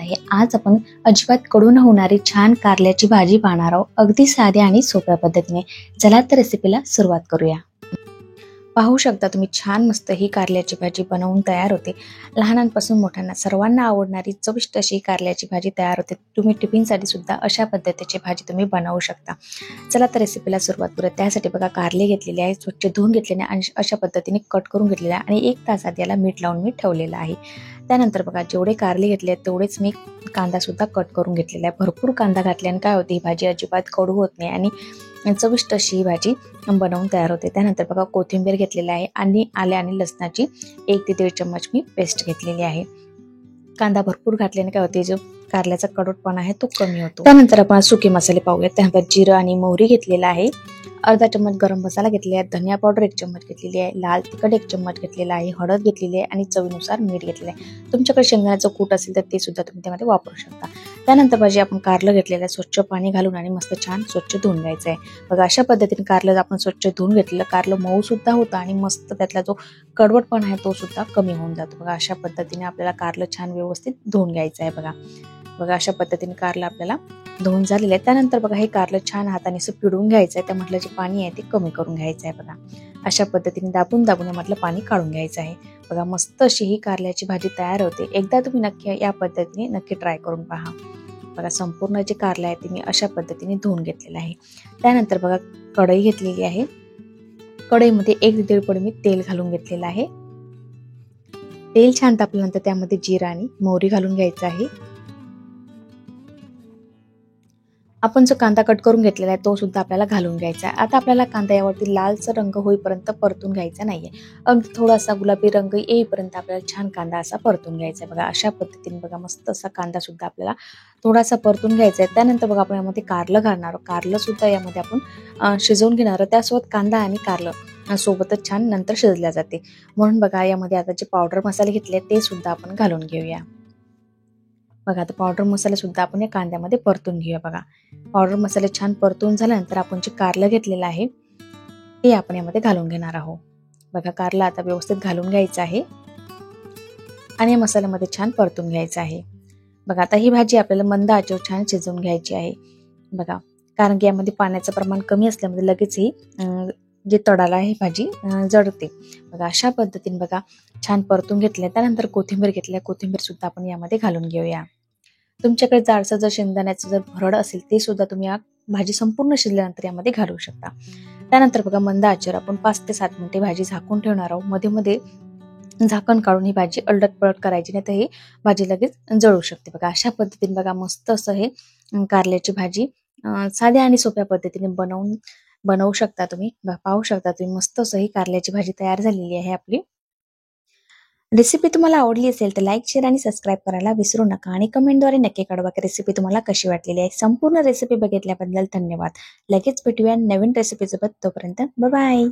आहे. आज आपण अजिबात कडू न होणारी छान कारल्याची भाजी पाहणार आहोत, अगदी साध्या आणि सोप्या पद्धतीने. चला तर रेसिपीला सुरुवात करूया. पाहू शकता तुम्ही, छान मस्त ही कारल्याची भाजी बनवून तयार होते. लहानांपासून मोठ्यांना सर्वांना आवडणारी चविष्ट अशी कारल्याची भाजी तयार होते. तुम्ही टिफिनसाठी सुद्धा अशा पद्धतीची भाजी तुम्ही बनवू शकता. चला तर रेसिपीला सुरुवात करूया. त्यासाठी बघा, कारले घेतलेले आहे, स्वच्छ धुवून घेतलेले आणि अशा पद्धतीने कट करून घेतलेले आहे आणि 1 तास आधी याला मीठ लावून मी ठेवलेलं आहे. त्यानंतर बघा, जेवढे कारले घेतले आहेत तेवढेच मी कांदा सुद्धा कट करून घेतलेला आहे. भरपूर कांदा घातल्याने काय होते, ही भाजी अजिबात कडू होत नाही आणि चविष्ट अशी ही भाजी बनवून तयार होते. त्यानंतर बघा, कोथिंबीर घेतलेली आहे आणि आले आणि लसणाची 1 ते 1.5 चम्मच मी पेस्ट घेतलेली आहे. कांदा भरपूर घातल्याने काय होते, जो कारल्याचा कडवटपणा आहे तो कमी होतो. त्यानंतर आपण सुके मसाले पाहूया. त्यानंतर जिरं आणि मोहरी घेतलेला आहे, अर्धा चम्मच गरम मसाला घेतलेला आहे, धनिया पावडर 1 चम्मच घेतलेली आहे, लाल तिखट 1 चम्मच घेतलेला आहे, हळद घेतलेली आहे आणि चवीनुसार मीठ घेतलेलं आहे. तुमच्याकडे शेंगदाण्याचं कूट असेल तर ते सुद्धा तुम्ही त्यामध्ये वापरू शकता. त्यानंतर भाजी आपण कारलं घेतलेलं आहे, स्वच्छ पाणी घालून आणि मस्त छान स्वच्छ धुवून घ्यायचं आहे. बघा, अशा पद्धतीने कारलं आपण स्वच्छ धुवून घेतलेलं, कारलं मऊ सुद्धा होतं आणि मस्त त्यातला जो कडवटपणा आहे तो सुद्धा कमी होऊन जातो. बघा, अशा पद्धतीने आपल्याला कारलं छान व्यवस्थित धुवून घ्यायचं आहे. बघा अशा पद्धतीने कारलं आपल्याला धुवून झालेलं आहे. त्यानंतर बघा, हे कारलं छान हाताने असं पिळून घ्यायचं आहे. त्यामधलं जे पाणी आहे ते कमी करून घ्यायचं आहे. बघा, अशा पद्धतीने दाबून दाबून यामधलं पाणी काढून घ्यायचं आहे. बघा, मस्त अशी ही कारल्याची भाजी तयार होते. एकदा तुम्ही नक्की या पद्धतीने नक्की ट्राय करून पहा. बघा, संपूर्ण जे कारलं आहे ते मी अशा पद्धतीने धुवून घेतलेलं आहे. त्यानंतर बघा, कढई घेतलेली आहे. कढईमध्ये 1 ते 1.5 पळी मी तेल घालून घेतलेलं आहे. तेल छान तापल्यानंतर त्यामध्ये जिरा आणि मोहरी घालून घ्यायचं आहे. आपण जो कांदा कट करून घेतलेला आहे तो सुद्धा आपल्याला घालून घ्यायचा आहे. आता आपल्याला कांदा यावरती लालसर रंग होईपर्यंत परतून घ्यायचा नाहीये. अगदी थोडासा गुलाबी रंग येईपर्यंत आपल्याला छान कांदा असा परतून घ्यायचा आहे. बघा, अशा पद्धतीने बघा, मस्त असा कांदा सुद्धा आपल्याला थोडासा परतून घ्यायचा आहे. त्यानंतर बघा, आपण यामध्ये कारलं घालणार आहोत. कारलं सुद्धा यामध्ये आपण शिजवून घेणार आहोत. त्यासोबत कांदा आणि कारलं सोबतच छान नंतर शिजल्या जाते. म्हणून बघा, यामध्ये आता जे पावडर मसाले घेतले ते सुद्धा आपण घालून घेऊया. बघा, आता पावडर मसाला सुद्धा आपण या कांद्यामध्ये परतून घेऊया. बघा, पावडर मसाले छान परतून झाल्यानंतर आपण जे कारलं घेतलेलं आहे ते आपण यामध्ये घालून घेणार आहोत. बघा, कारलं आता व्यवस्थित घालून घ्यायचं आहे आणि या मसाल्यामध्ये छान परतून घ्यायचं आहे. बघा, आता ही भाजी आपल्याला मंद आचेवर छान शिजवून घ्यायची आहे. बघा, कारण की यामध्ये पाण्याचं प्रमाण कमी असल्यामुळे लगेच ही जे तडाला ही भाजी जळते. बघा, अशा पद्धतीने बघा छान परतून घेतले. त्यानंतर कोथिंबीर घेतली, कोथिंबीर सुद्धा आपण यामध्ये घालून घेऊया. तुमच्याकडे जाडसर जर शेंगदाण्याचं जर भरड असेल ते सुद्धा तुम्ही या भाजी संपूर्ण शिजल्यानंतर यामध्ये घालू शकता. त्यानंतर बघा, मंद आचेवर आपण 5 ते 7 मिनिटे भाजी झाकून ठेवणार आहोत. मध्ये मध्ये झाकण काढून ही भाजी अलट पलट करायची, नाही तर ही भाजी लगेच जळू शकते. बघा, अशा पद्धतीने बघा, मस्त असं हे कारल्याची भाजी साध्या आणि सोप्या पद्धतीने बनवू शकता तुम्ही. पाहू शकता तुम्ही, मस्त असं ही कारल्याची भाजी तयार झालेली आहे आपली. रेसिपी तुम्हाला आवडली असेल तर लाईक, शेअर आणि सबस्क्राईब करायला विसरू नका आणि कमेंटद्वारे नक्की कळवा की रेसिपी तुम्हाला कशी वाटलेली आहे. संपूर्ण रेसिपी बघितल्याबद्दल धन्यवाद. लगेच भेटूया नवीन रेसिपीसोबत. तोपर्यंत बाय बाय.